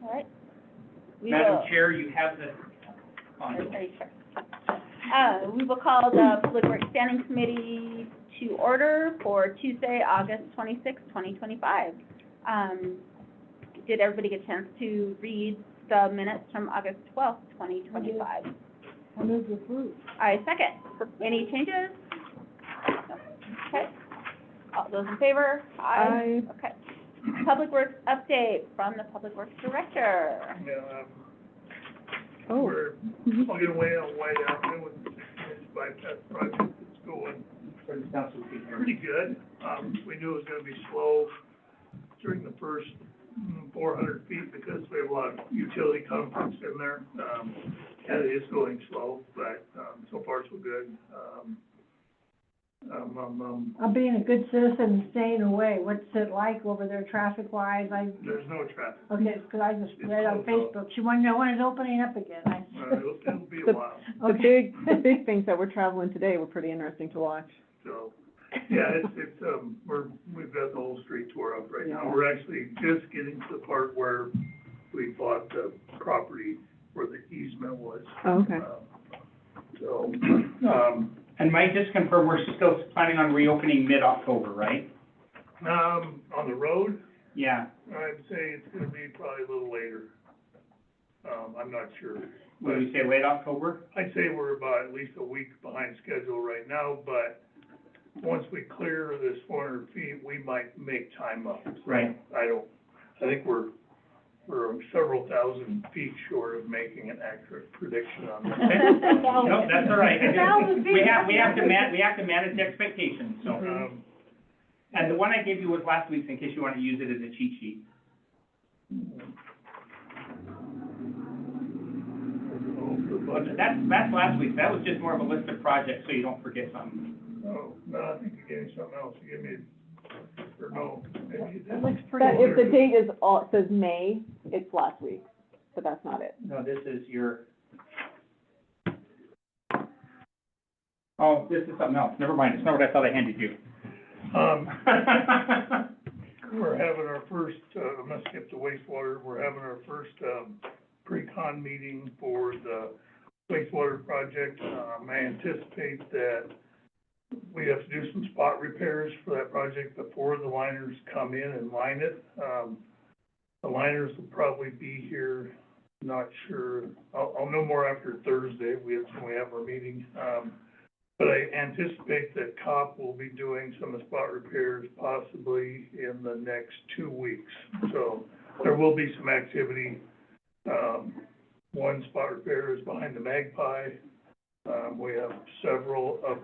All right. We Madam will- Chair, you have the, Are you sure? We will call the Public Works Standing Committee to order for Tuesday, August 26, 2025. Did everybody get a chance to read the minutes from August 12th, 2025? I move to approve. I second. Any changes? No. Okay. All those in favor? Aye. Okay. Public Works update from the Public Works Director. Yeah, Oh. we're plugging away on White Avenue with the 6-inch bypass project. It's going pretty good. We knew it was gonna be slow during the first 400 feet because we have a lot of utility conflicts in there. And it is going slow, but, so far so good. I'm being a good citizen and staying away. What's it like over there traffic-wise? There's no traffic. Okay, because I just read on Facebook, she wanted to know when it's opening up again. It'll be a while. The big things that we're traveling today were pretty interesting to watch. So, yeah, we've got the whole street tore up right now. Yeah. We're actually just getting to the part where we bought the property where the easement was. Oh, okay. So, and Mike, just confirm, we're still planning on reopening mid-October, right? on the road, Yeah. I'd say it's gonna be probably a little later. I'm not sure. Would we say late October? I'd say we're about at least a week behind schedule right now, but once we clear this 400 feet, we might make time up. So Right. I think we're several thousand feet short of making an accurate prediction on that. No, that's all right. Thousand feet. We have to manage expectations, so. And the one I gave you was last week's, in case you want to use it as a cheat sheet. That's last week's. That was just more of a list of projects, so you don't forget something. Oh, no, I think you gave me something else. You gave me, or no, maybe you It didn't. looks pretty. But if the date is all, it says May, it's last week, but that's not it. No, this is your. Oh, this is something else. Never mind. It's not what I thought I handed you. We're having our first, I'm gonna skip the wastewater, we're having our first, pre-con meeting for the wastewater project. I anticipate that we have to do some spot repairs for that project before the liners come in and line it. The liners will probably be here, not sure, I'll know more after Thursday, when we have our meeting. But I anticipate that COP will be doing some of the spot repairs possibly in the next 2 weeks. So there will be some activity. One spot repair is behind the Magpie. We have several up,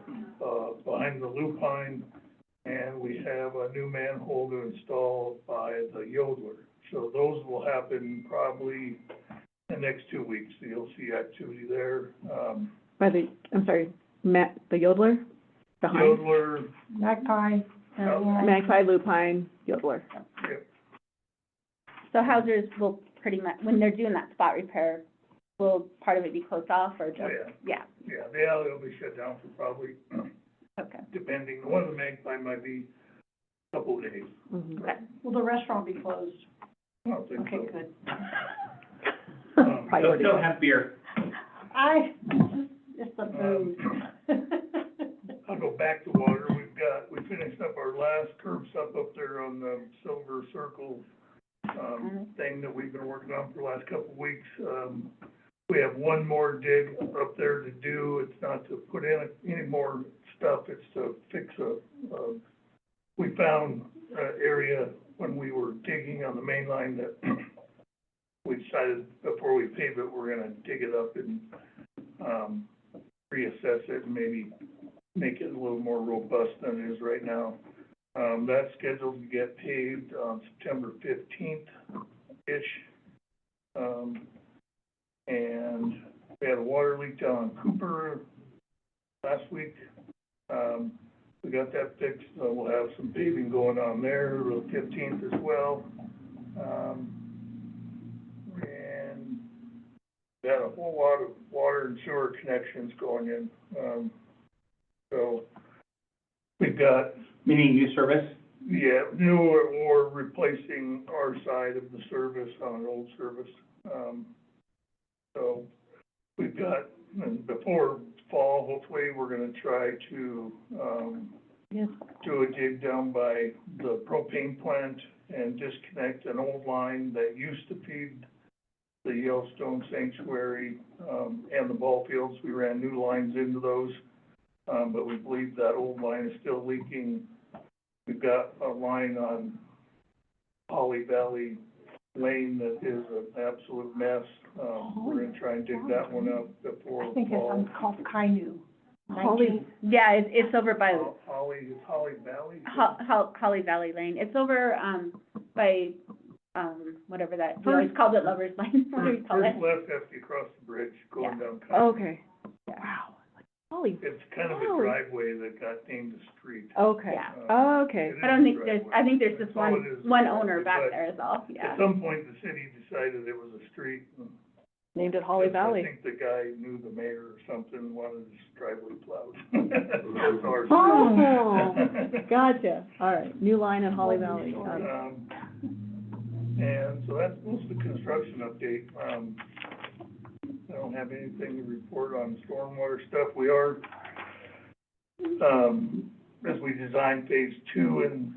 behind the Lupine, and we have a new manhole to install by the Yodeler. So those will happen probably the next 2 weeks. So you'll see activity there. The Yodeler? Behind? Yodeler, Magpie. Magpie, Lupine, Yodeler. yep. So Hausers will pretty much, when they're doing that spot repair, will part of it be closed off or just? Oh, Yeah, Yeah, the alley will be shut down for probably, okay. depending, one of the Magpie might be a couple of days. Mhm. Okay. Will the restaurant be closed? I don't think so. Okay, good. They'll Priority. still have beer. It's the food. I'll go back to water. We finished up our last curb stop up there on the Silver Circle, thing that we've been working on for the last couple of weeks. We have one more dig up there to do. It's not to put in any more stuff, it's to fix we found an area when we were digging on the main line that we decided before we pave it, we're gonna dig it up and, reassess it and maybe make it a little more robust than it is right now. That's scheduled to get paved on September 15th-ish. And we had a water leak down on Cooper last week. We got that fixed, so we'll have some paving going on there, the 15th as well. And we had a whole lot of water and sewer connections going in. So we've got, Meaning new service? Yeah, new or replacing our side of the service on an old service. So we've got, and before fall, hopefully, we're gonna try to, Yes. do a dig down by the propane plant and disconnect an old line that used to feed the Yellowstone Sanctuary, and the ball fields. We ran new lines into those, but we believe that old line is still leaking. We've got a line on Holly Valley Lane that is an absolute mess. We're gonna try and dig that one up before I think it's fall. on called Kainu. Holly, Yeah, it's over by, Holly Valley? Holly Valley Lane. It's over, by, whatever that, we always called it Lover's Lane. What do we call it? First left after you cross the bridge going Yeah. down Coyote. okay, Yeah. wow, Holly, It's kind of a Oh. driveway that got named a street. okay, Yeah. okay. It I don't is a think there's, I think there's driveway. just That's all it is. one owner back But there is all, yeah. At some point, the city decided it was a street. and- Named it Holly I Valley. think the guy knew the mayor or something, wanted his driveway plowed. That's our Oh, gotcha, all right, new line in Holly Valley, got it. And so that's most of the construction update. I don't have anything to report on stormwater stuff. We are, as we design phase 2 and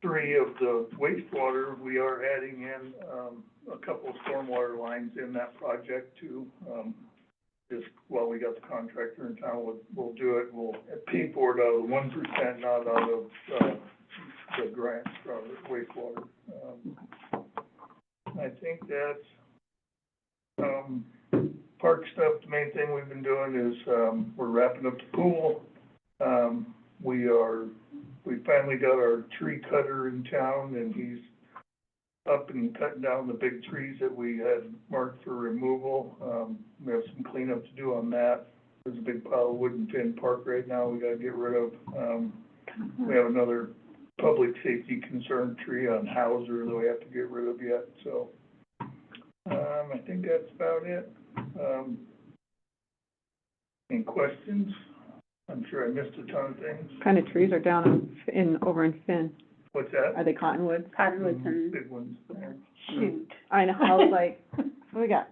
3 of the wastewater, we are adding in, a couple of stormwater lines in that project too. Just while we got the contractor in town, we'll do it, we'll pay for it out of the 1%, not out of, the grants from wastewater. I think that's, park stuff, the main thing we've been doing is, we're wrapping up the pool. We finally got our tree cutter in town, and he's up and cutting down the big trees that we had marked for removal. We have some cleanup to do on that. There's a big pile of wood in Finn Park right now we gotta get rid of. We have another public safety concern tree on Hauser that we have to get rid of yet, so. I think that's about it. Any questions? I'm sure I missed a ton of things. Kind of trees are down over in Finn, What's that? are they cottonwoods? Cottonwoods and, Big ones there. shoot. I know, I was like, what do we got?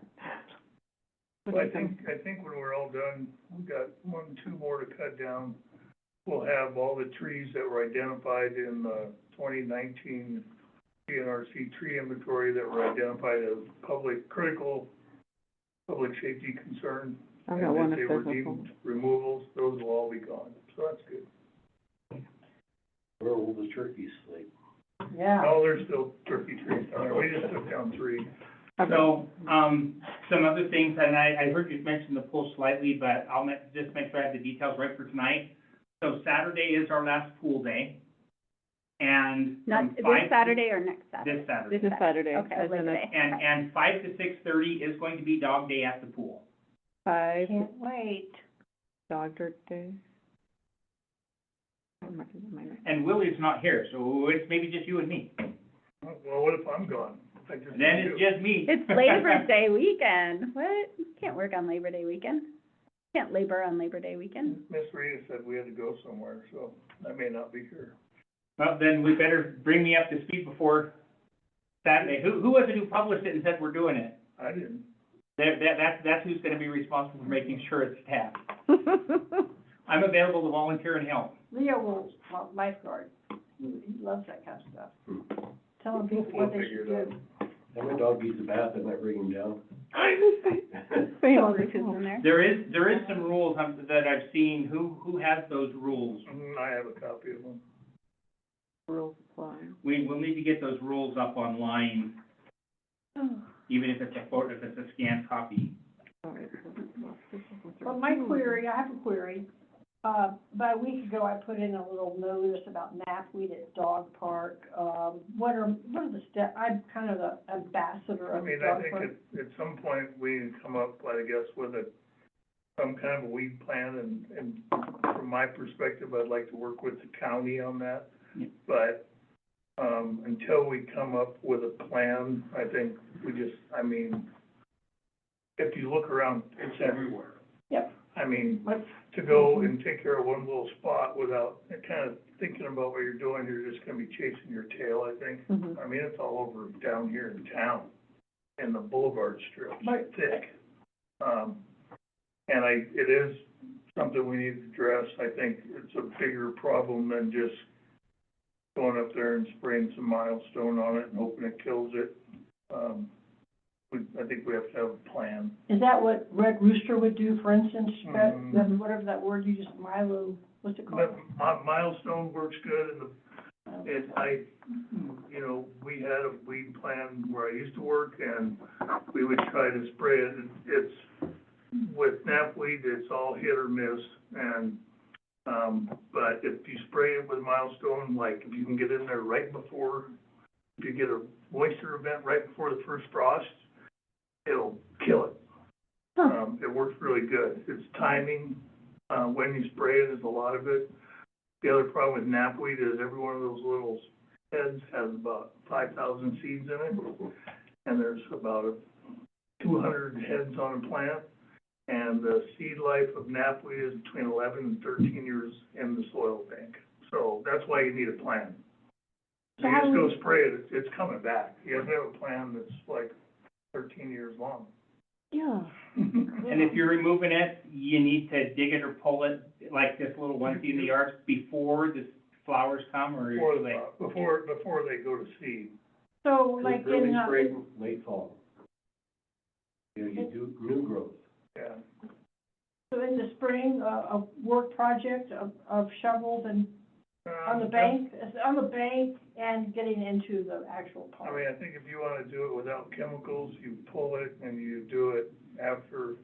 Well, I think when we're all done, we've got 2 more to cut down. We'll have all the trees that were identified in the 2019 PNRC tree inventory that were identified as critical public safety concern. I've got one And that if they were says deemed removals, those will all be gone, so that's good. Where will the turkeys sleep? Yeah. Oh, there's still turkey trees down there, we just took down 3. So, some other things, and I heard you mention the pool slightly, but I'll just make sure I have the details right for tonight. So Saturday is our last pool day, and Not, from this 5 Saturday or next Saturday? This Saturday. This Saturday, Okay, as in Labor the Day. And 5 to 6:30 is going to be dog day at the pool. 5 Can't wait. dog dirt day. And Willie's not here, so it's maybe just you and me. Well, what if I'm gone? I just Then it's just me. It's Labor Day weekend. What? You can't work on Labor Day weekend. Can't labor on Labor Day weekend. Miss Rita said we had to go somewhere, so I may not be here. Well, then we better bring me up to speed before Saturday. Who was it who published it and said we're doing it? I didn't. That's who's gonna be responsible for making sure it's tapped. I'm available to volunteer and help. Leo will, lifeguard. He loves that kind of stuff. Telling people what they should do. If my dog needs a bath, I might bring him down. Same So old Ruth is in there. There is some rules that I've seen. Who has those rules? I have a copy of them. rules apply. We'll need to get those rules up online, even if it's a scanned copy. But my query, I have a query. About a week ago, I put in a little notice about knapweed at dog park. What are the steps? I'm kind of the ambassador I of the mean, I dog think park. at some point, we need to come up, I guess, with some kind of a weed plan, and from my perspective, I'd like to work with the county on that. Yeah. But, until we come up with a plan, I think if you look around, it's everywhere. Yep. I mean, to go and take care of one little spot without kind of thinking about what you're doing, you're just gonna be chasing your tail, I think. Mhm. I mean, it's all over down here in town, and the boulevard strips, Right. thick. And it is something we need to address. I think it's a bigger problem than just going up there and spraying some milestone on it and hoping it kills it. I think we have to have a plan. Is that what Red Rooster would do, for instance, that, Mhm. that- whatever that word you just, Milo, what's it called? But milestone works good, and you know, we had a weed plan where I used to work, and we would try to spray it. It's, with knapweed, it's all hit or miss, and, but if you spray it with milestone, like, if you can get in there right before, if you get a moisture event right before the first frost, it'll kill it. It works really good. It's timing, when you spray it is a lot of it. The other problem with knapweed is every one of those little heads has about 5,000 seeds in it, and there's about 200 heads on a plant, and the seed life of knapweed is between 11 and 13 years in the soil bank. So that's why you need a plan. So You how just do go we- spray it, it's coming back. You have to have a plan that's like 13 years long. Yeah. And if you're removing it, you need to dig it or pull it, like this little onesie in the yard, before the flowers come, or Before, you're like, before they go to seed. So like Early in, spring, late fall. You do new growth. Yeah. so in the spring, a work project of shovels and on the bank and getting into the actual I park. mean, I think if you wanna do it without chemicals, you pull it and you do it after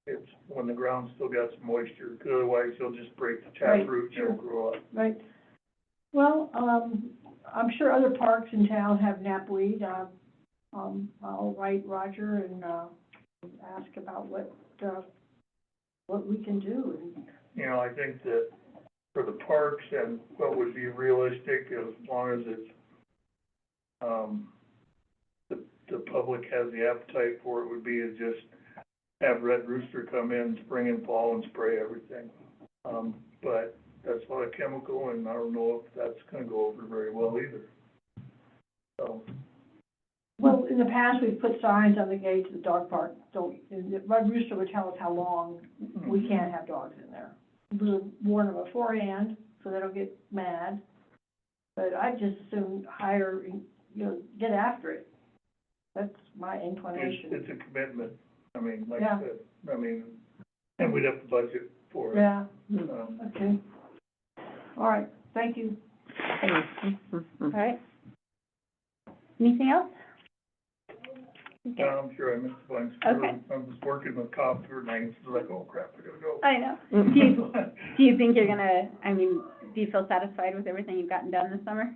it's, when the ground's still got some moisture, 'cause otherwise you'll just break the Right, taproot and it'll grow up. Right. Well, I'm sure other parks in town have knapweed. I'll write Roger and, ask about what we can do. And You know, I think that for the parks and what would be realistic, as long as it's, the public has the appetite for it, would be to just have Red Rooster come in spring and fall and spray everything. But that's a lot of chemical, and I don't know if that's gonna go over very well either. So, Well, in the past, we've put signs on the gate to the dog park, and the Red Rooster would tell us how long we can't have dogs in there. We'll warn them beforehand, so they don't get mad, but I just assume hire, get after it. That's my inclination. it's a commitment, I mean, like Yeah. I said, and we'd have to budget for it. Yeah, Um, okay. All right, thank you. All right. Anything else? Okay. I'm sure I missed a bunch. Okay. I was working with cops for nights, like, oh crap, I gotta go. I know. Do you think you're gonna, do you feel satisfied with everything you've gotten done this summer?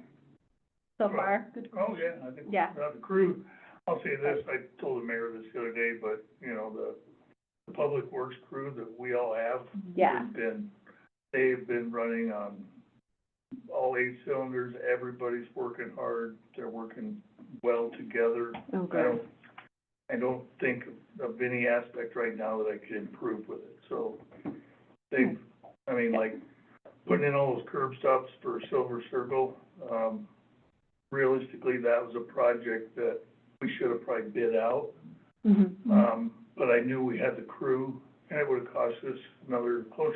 So far? Good. Oh, yeah, I think, Yeah. the crew, I'll say this, I told the mayor this the other day, but, you know, the public works crew that we all have Yeah. they've been running on all 8 cylinders, everybody's working hard, they're working well together. Oh, good. I don't think of any aspect right now that I could improve with it, so like, putting in all those curb stops for Silver Circle, realistically, that was a project that we should have probably bid out. Mhm. But I knew we had the crew, and it would have cost us another close,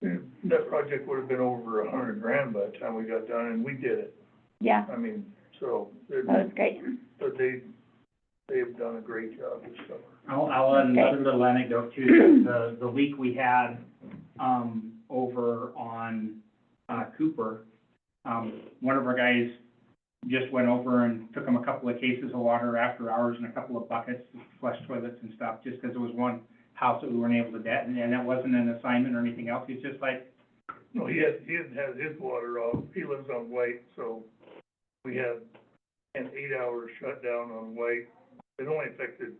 that project would have been over $100,000 by the time we got done, and we did it. Yeah, I mean, so, that was great. but they've done a great job this summer. I'll add another little anecdote too. The leak we had, over on, Cooper, one of our guys just went over and took them a couple of cases of water after hours and a couple of buckets, flush toilets and stuff, just because there was one house that we weren't able to get, and that wasn't an assignment or anything else. It's just like, No, he hadn't had his water off, he lives on White, so we had an 8-hour shutdown on White. It only affected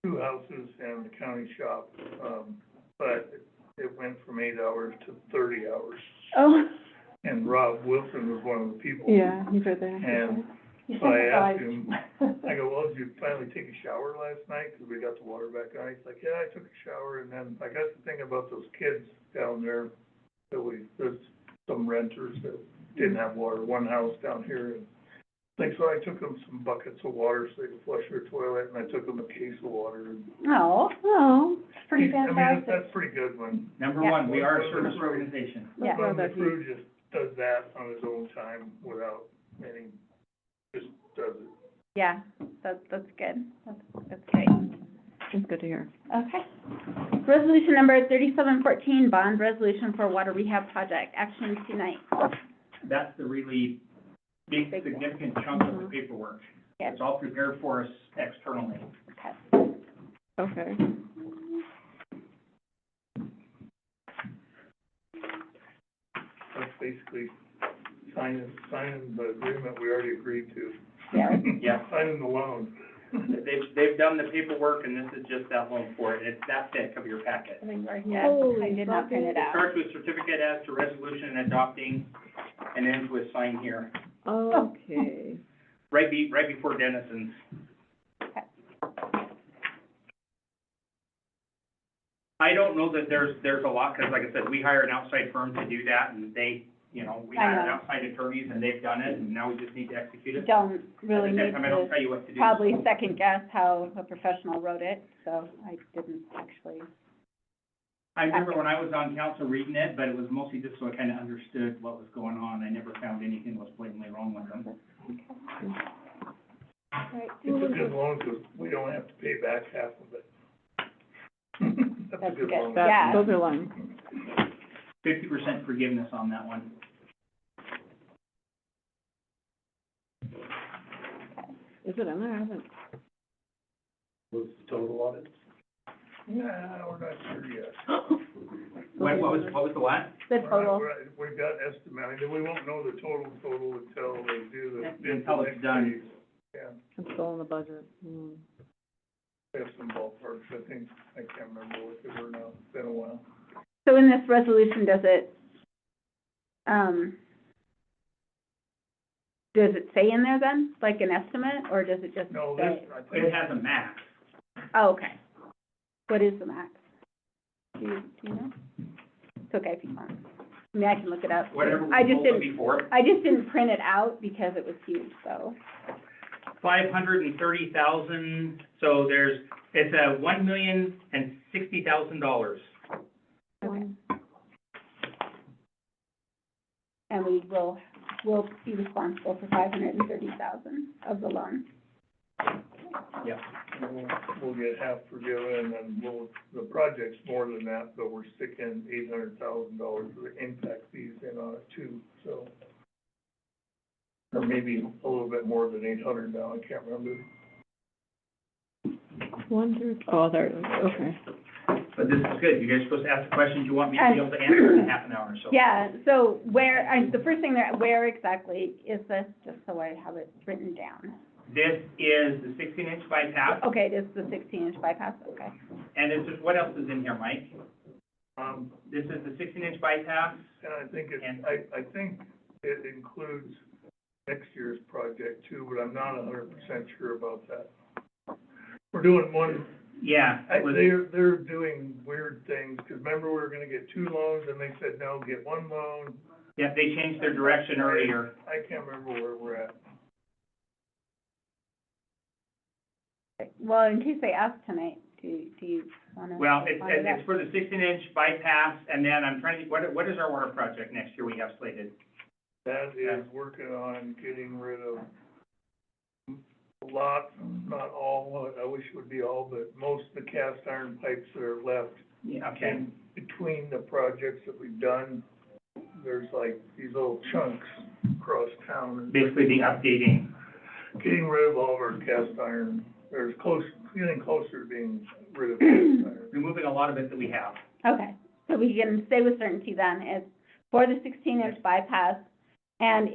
2 houses and the county shop, but it went from 8 hours to 30 hours. Oh, And Rob Wilson was one of the people. yeah, you heard that. And You So I asked sympathize. him, I go, well, did you finally take a shower last night? 'Cause we got the water back on. He's like, yeah, I took a shower. And then I got to thinking about those kids down there that there's some renters that didn't have water, one house down here. And like, so I took them some buckets of water so they could flush their toilet, and I took them a case of water. And Oh, Oh, It's pretty I mean, fantastic. that's pretty good when, Number Yeah. one, we are a Well, service well, organization. yeah, when the that's crew just does that on his own time without any, just does it. yeah, that's good. That's great. it's good to hear. Okay. Resolution number 3714, bond resolution for water rehab project, action tonight. That's the really big, Big one. significant chunk of the paperwork. Yes. It's all prepared for us externally. Okay. Okay. That's basically signing the agreement we already agreed to. Yeah. Yeah. Signing the loan. They've done the paperwork, and this is just that loan for it. It's that thick of your packet. I think right here. I Holy did not print it It out. starts with certificate as to resolution and adopting, and ends with sign here, Okay. right before Dennison's. I don't know that there's a lot, because like I said, we hire an outside firm to do that, and they, we I hire know. outside attorneys, and they've done it, and now we just need to execute it. Don't really At the need same time, I don't to tell you what to do. probably second guess how a professional wrote it, so I didn't actually. I remember when I was on council reading it, but it was mostly just so I kind of understood what was going on. I never found anything was blatantly wrong with them. Right. It's a good loan, 'cause we don't have to pay back half of it. That's a That's good good. loan. Yeah. Those are lines. 50% forgiveness on that one. Is it in there? I haven't. What's the total on it? Nah, we're not sure yet. What was the what? The total, We've got estimated, we won't know the total until they do the. Until it's done. Yeah, It's still in the budget. Hmm. we have some ballparks, I think, I can't remember what they were now, it's been a while. so in this resolution, does it say in there then, like an estimate, or does it just No, say? this, I It think, has a max. Oh, okay. What is the max? Do you know? It's okay if you don't. I mean, I can look it up. Whatever I we just told them didn't, before. I just didn't print it out because it was huge, so. 530,000, so it's $1,060,000. Okay. And we'll be responsible for 530,000 of the loan. Yep. we'll get half forgiven, and then the project's more than that, but we're sticking $800,000 for the impact fees in on it too, so. Or maybe a little bit more than 800 now, I can't remember. 1 through, oh, there it is. Okay. But this is good. You guys are supposed to ask the questions you want me to be able to answer in half an hour, so. Yeah, so the first thing there, where exactly is this, just so I have it written down? This is the 16-inch bypass, Okay, it is the 16-inch bypass, okay. and it's just, what else is in here, Mike? This is the 16-inch bypass, And I think And- I think it includes next year's project too, but I'm not 100% sure about that. We're doing one, yeah, it was, they're doing weird things, because remember, we were gonna get 2 loans, and they said, no, get 1 loan. yeah, they changed their direction earlier. I can't remember where we're at. Well, in case they ask tonight, do you wanna? Well, it's find out? for the 16-inch bypass, and then I'm trying to, what is our water project next year we have slated? That is working on getting rid of a lot, not all, I wish it would be all, but most of the cast iron pipes that are left. Yeah, okay. And between the projects that we've done, there's like these little chunks across town. Basically, the updating. Getting rid of all of our cast iron, getting closer to being rid of cast iron. Removing a lot of it that we have. Okay, so we can say with certainty then, it's for the 16-inch bypass, and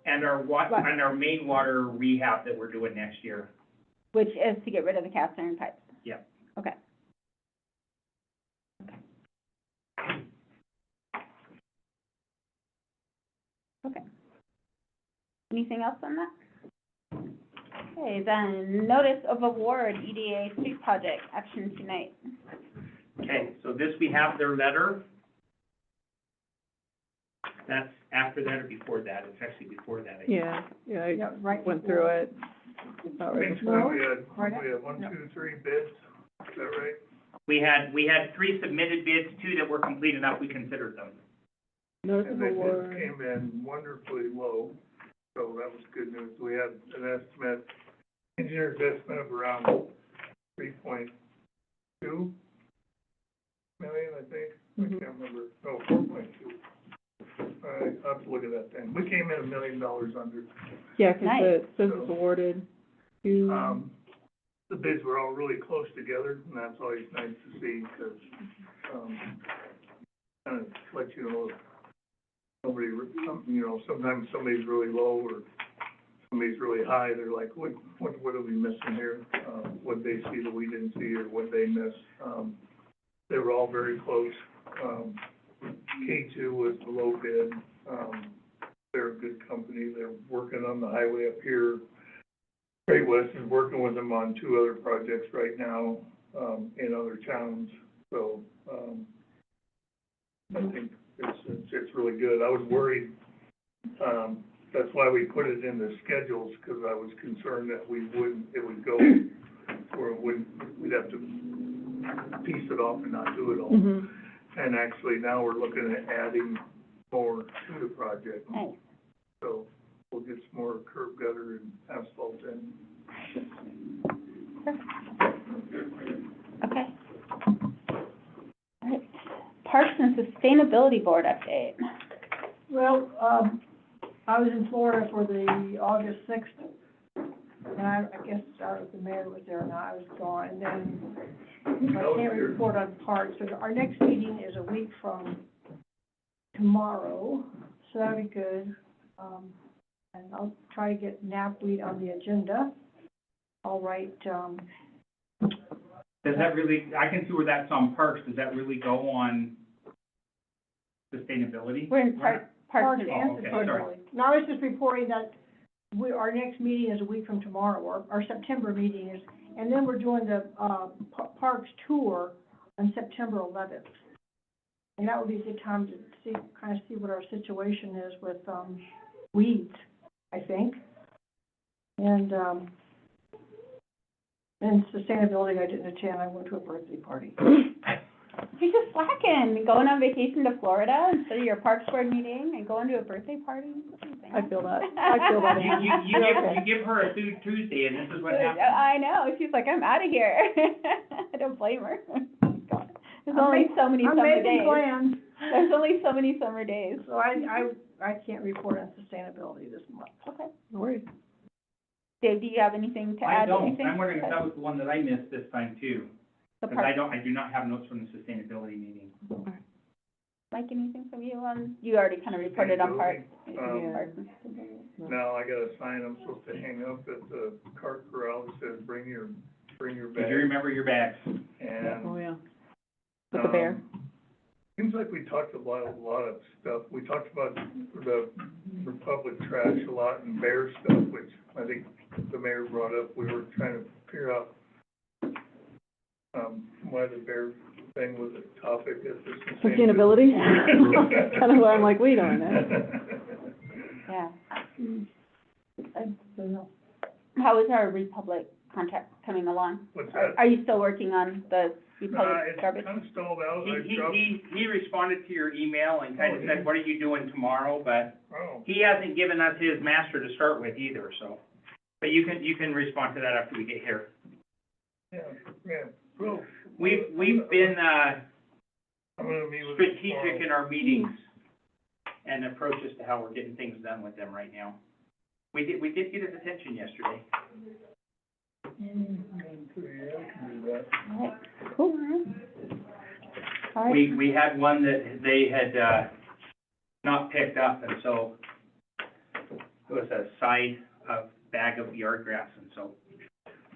And our main water rehab that we're doing next year. which is to get rid of the cast iron pipes? Yep. Okay. Okay. Anything else on that? Okay, then notice of award, EDA street project, action tonight. Okay, so this, we have their letter. That's after that or before that? It's actually before that, I think. Yeah, I Yeah, right. went through it. About right Basically, before. we had 1, 2, 3 bids, is that right? We had 3 submitted bids, 2 that were complete enough, we considered them. Notice And of the bids award. came in wonderfully low, so that was good news. We had an estimate, engineer's estimate of around 3.2 million, I think. I Mhm. can't remember, no, 4.2. All right, I'll have to look at that thing. We came in $1 million under. Yeah, 'cause Nice. it says it's awarded to, The bids were all really close together, and that's always nice to see, because, kind of let you know if somebody, sometimes somebody's really low or somebody's really high, they're like, what are we missing here? What they see that we didn't see, or what they missed. They were all very close. K2 was the low bid. They're a good company. They're working on the highway up here. Great West is working with them on 2 other projects right now, in other towns. So, I think it's really good. I was worried, that's why we put it in the schedules, because I was concerned that it would go, or we'd have to piece it off and not do it all. mhm. And actually, now we're looking at adding more to the project. Nice. So we'll get some more curb gutter and asphalt in. Okay. All right. Parks and Sustainability Board update. Well, I was in Florida for the August 6th, and I guess, I don't know if the mayor was there or not, I was gone, and then I can't report on parks, so our next meeting is a week from tomorrow, so that'll be good. And I'll try to get knapweed on the agenda. I'll write, Does that really, I can see where that's on parks, does that really go on sustainability? We're in Parks parks and and Oh, okay, sorry. sustainability. No, I was just reporting that our next meeting is a week from tomorrow, our September meeting is, and then we're doing the, parks tour on September 11th. And that would be a good time to kind of see what our situation is with, weeds, I think. And sustainability, I didn't attend, I went to a birthday party. You're just slacking, going on vacation to Florida instead of your Parks Board meeting and going to a birthday party. I feel that. I feel that. You give her a Food Tuesday, and this is what happens. I know, she's like, I'm out of here. I don't blame her. God. There's only so many I'm summer making days. plans, There's only so many summer days. so I can't report on sustainability this month. Okay. No worries. Dave, do you have anything to I add? don't, Anything? I'm wondering if that was the one that I missed this time too, The because I park, do not have notes from the sustainability meeting. Mike, anything from you on, you already kind of reported on parks. Um, Parks and sustainability. Now, I got a sign I'm supposed to hang up at the cart corral that says, bring your Did you bag. remember your bags? Oh, And, yeah. With the bear. seems like we talked about a lot of stuff. We talked about the Republic trash a lot and bear stuff, which I think the mayor brought up. We were trying to figure out, why the bear thing was a topic at the Sustainability? Kind of where I'm like, wait a minute. Yeah. I don't know. How is our Republic contract coming along? What's that? Are you still working on the Republic It's garbage? kind of stalled out. I dropped, He responded to your email and kind of said, what are you doing tomorrow? But oh, he hasn't given us his master to start with either, so. But you can respond to that after we get here. yeah, well. We've been, I'm gonna meet with. strategic in our meetings and approaches to how we're getting things done with them right now. We did get his attention yesterday. Yeah, I can do that. All right, cool. All right. We had one that they had, not picked up, and so it was a side of bag of yard grass, and so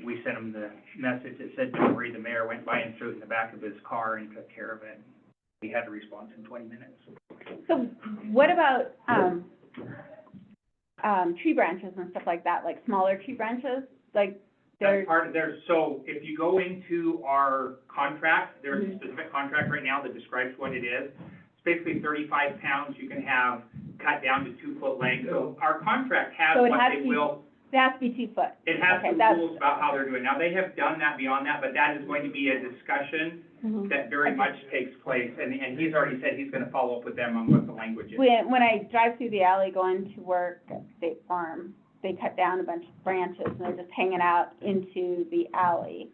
we sent him the message that said, don't worry, the mayor went by and threw it in the back of his car and took care of it. We had a response in 20 minutes. So what about, tree branches and stuff like that, like smaller tree branches? like, That's there's, part of so if you go into our contract, there's a specific contract right now that describes what it is. It's basically 35 pounds you can have cut down to 2 foot length. So our contract has So it what has they to be- will, it has to be 2 foot. it has Okay, some that's- rules about how they're doing. Now, they have done that beyond that, but that is going to be a discussion that very much takes place. And he's already said he's gonna follow up with them on what the language is. When I drive through the alley going to work at State Farm, they cut down a bunch of branches and they're just hanging out into the alley.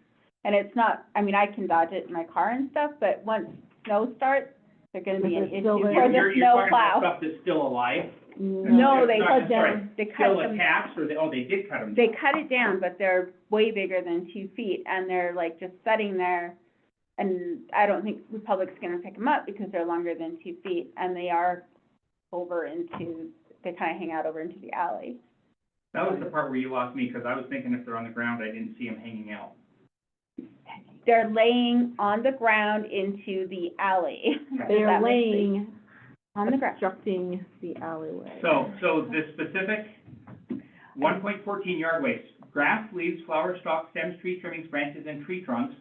And it's not, I mean, I can dodge it in my car and stuff, but once snow starts, they're gonna be an If it's issue still for there. the You're snow talking about plow. stuff that's still alive? No, It's they not- cut sorry, down, they cut Still them, attached, or they did cut them? they cut it down, but they're way bigger than 2 feet, and they're like just sitting there. And I don't think Republic's gonna pick them up because they're longer than 2 feet, and they are over into, they kinda hang out over into the alley. That was the part where you lost me, because I was thinking if they're on the ground, I didn't see them hanging out. They're laying on the ground into the alley. They Does are that make sense? laying, On the ground. obstructing the alleyway. So the specific 1.14 yard waste, grass, leaves, flower stalks, stems, tree trimmings, branches, and tree trunks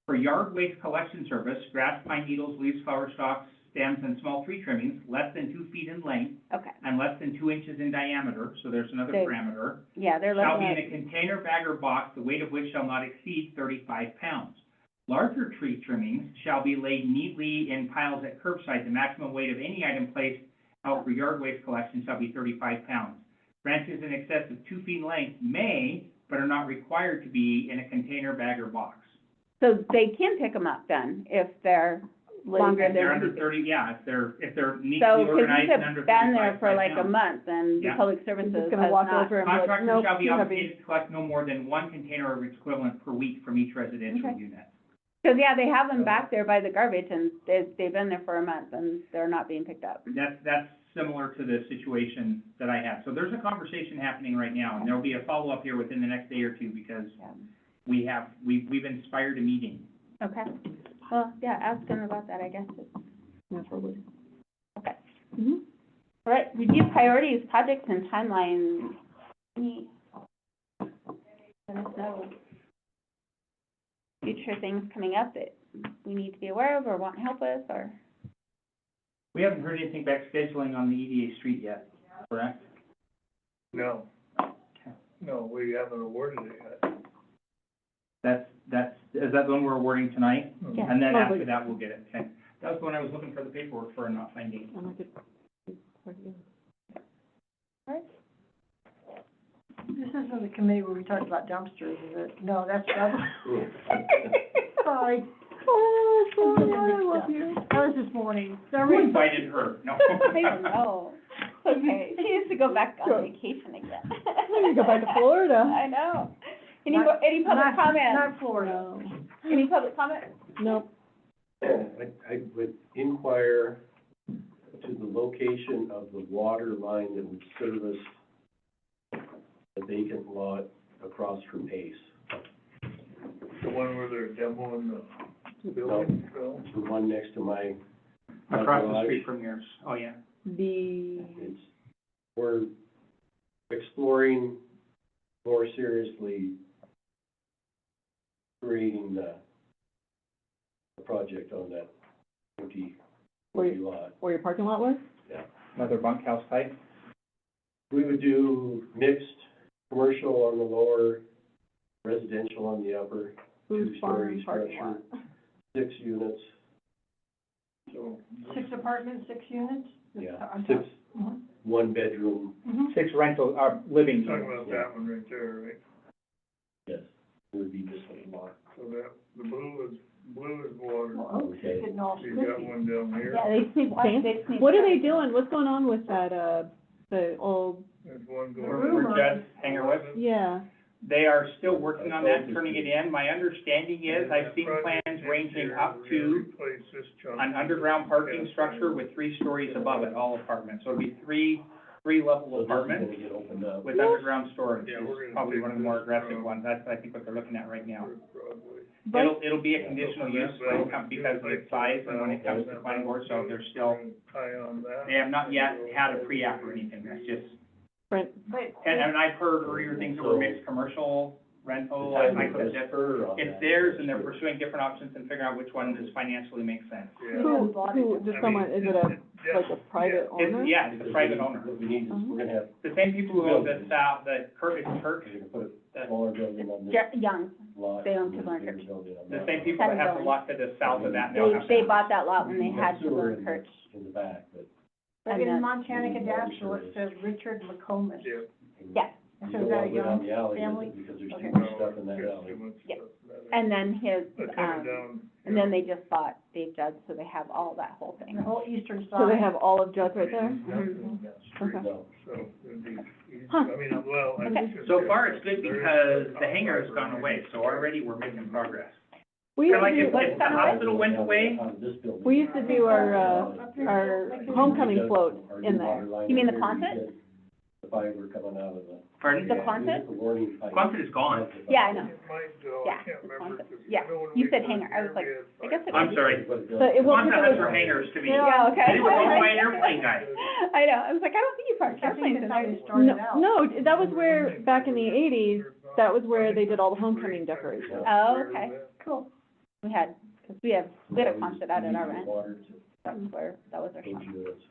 for yard waste collection service, grass, pine needles, leaves, flower stalks, stems, and small tree trimmings, less than 2 feet in length Okay, and less than 2 inches in diameter, so there's another They- parameter, yeah, they're shall looking be in at, a container, bag, or box, the weight of which shall not exceed 35 pounds. Larger tree trimmings shall be laid neatly in piles at curbside. The maximum weight of any item placed out for yard waste collection shall be 35 pounds. Branches in excess of 2 feet in length may, but are not required to be, in a container, bag, or box. so they can pick them up then, if they're longer If than. they're under 30, yeah, if they're neatly So, because organized these and have under been 35 there for like a pounds. month, and the Yeah. Public You're Services just has gonna walk not. over and be like, Contractors nope, shall be too heavy. obligated to collect no more than 1 container or its equivalent per week from each residential Okay. unit. Because, yeah, they have them back there by the garbage, and they've been there for a month, and they're not being picked up. That's similar to the situation that I had. So there's a conversation happening right now, and there'll be a follow-up here within the next day or two, because we've inspired a meeting. Okay, well, yeah, ask them about that, I guess. Yeah, probably. Okay. Mhm. All right, review priorities, projects, and timelines. Any- Let us know. Future things coming up that we need to be aware of or want help with, or? We haven't heard anything back scheduling on the EDA street yet, correct? No. No, we haven't awarded it yet. Is that the one we're awarding tonight? Yeah. And then Lovely. after that, we'll get it, okay? That was the one I was looking for the paperwork for and not finding. I'm like, This isn't the committee where we talked about dumpsters, is it? No, that's, sorry. oh, sorry, I love you. That was this morning. Who invited her? No. I don't know. Okay, she needs to go back on vacation again. I need to go back to Florida. I know. Any, Not- any public Not- comment? Not Florida. No. Any public comment? Nope. I would inquire to the location of the water line that would service the vacant lot across from Ace. The one where they're demoing the building, so. The one next to my Across the garage. street from yours, oh, yeah. It's, we're exploring more seriously creating the project on that empty lot. Where your parking lot was? Another bunkhouse type? We would do mixed commercial on the lower, residential on the upper, Food farm two-story parking structure, lot. 6 units, So, 6 apartments, 6 units? yeah, On 6 top. Mhm. one-bedroom, Mhm. 6 rental, living talking units. about that one right there, right? yes, it would be this one lot. So that, the blue is water. Well, Oaks is getting all You got slippy. one down here, Yeah, they just need, Okay. they just need. What are they doing? What's going on with that, the old, there's one going. We're just hanging with. yeah, They are still working on that, turning it in. My understanding is, I've seen plans ranging up to Replace this chunk. an underground parking structure with 3 stories above it, all apartments. So it'll be three-level So this is apartments gonna get opened up. with underground storage. Yeah, Is we're gonna probably take one of the more this aggressive from- ones. That's, I think, what they're looking at right now. Broadway. It'll be a conditional use when it comes, because of its size and when it comes to planning board, so they're still, Tie on that. they have not yet had a pre-app or anything. That's just, Brent, But, and I've heard earlier things that were mixed commercial rental, The time I to could just, defer on it's that. theirs and they're pursuing different options and figuring out which one is financially makes sense. Yeah. Who, does someone, is it a, like a private owner? Yeah, it's a private owner. What we need is, we're gonna have, The same people who own the south, the Kirk, we're gonna put a smaller building on this Young, lot. they own and Timberland a bigger Church. building on the that same lot. people that have the lot to the south of that now have. they bought that lot when they We had sewer Timberland in the- Church. In the back, but. But And in then- Montana Water Cadastral, it service. says Richard McComas. Yeah. Yeah. And You so don't is that wanna a go down young the alley with family? it because there's Okay. too much stuff in that There's alley. too much Yeah. stuff in that alley. And then his, But coming down, and then they just bought Dave Judd, so they have all that whole The thing. whole eastern side. So they have all of Judd right there? Mhm. Okay. No, so it'd be easy, Huh. I mean, well, I Okay. should So say far, it's good there is because a the hangar has fiber gone away, so already we're making progress. We used Kinda like to do, if What's the that? hospital went away, Out of this building. we used to do our homecoming float in there. You mean the Quonset? The fiber coming out of the. pardon? The Yeah, Quonset? it's the warning pipe. Quonset is gone. Yeah, I know. It might go, Yeah, I can't the remember. Quonset. 'cause Yeah, I know when you we said first hangar. I was like, we had I guess it I'm sorry. So it will Quonset has typically, their hangars to me. Yeah, okay. It was owned by an airplane guy. I know, I was like, I don't think you parked I think airplanes in that's how there. they started no, out. no, that was where, back in the eighties, that was where they did all the homecoming decorations. Oh, okay. Cool. We had, because we had a Quonset out at our rent, Water that's where, that was our to shop. those units.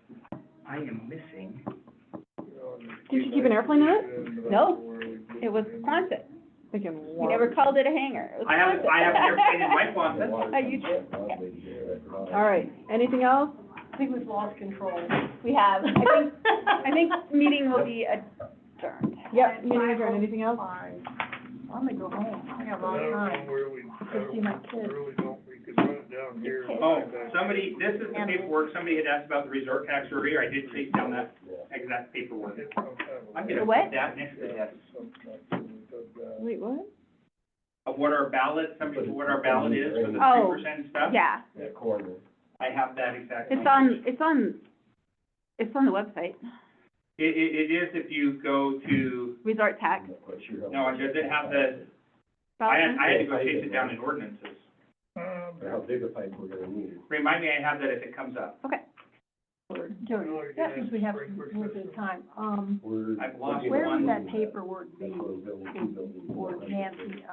I am missing. Did you keep an airplane in it? No, it was Quonset. Thinking, We wow. never called it a hangar, it was I have, Quonset. I have an airplane in my The Quonset. water Oh, you comes did? up Broadway to get that product. All right, anything else? I think we've lost control. We have, I think meeting will be adjourned. Yep, meeting adjourned, anything else? Fine. I'm gonna go home. I got a I lot of don't know time. where we, To see my kids. really don't, we could run it down here. Oh, somebody, this is the paperwork, somebody had asked about the resort tax earlier, I did take down that Yeah. exact paperwork. It's some kind of- I'm gonna The what? put that next to this. Wait, what? Of what our ballot, somebody, what our ballot is for the Oh, 3% stuff. Yeah, That corner. I have that exactly. it's on the website, It is if you go to, resort tax. I'm not quite sure how no, much does it have it's the, Ballot. I had to go chase it down in ordinances. Or how big a pipe we're gonna need. Remind me I have that if it comes up. That means we have a little bit of time. We're. I've lost looking Where at would that building paperwork be That's what we're building, two buildings. for Nancy,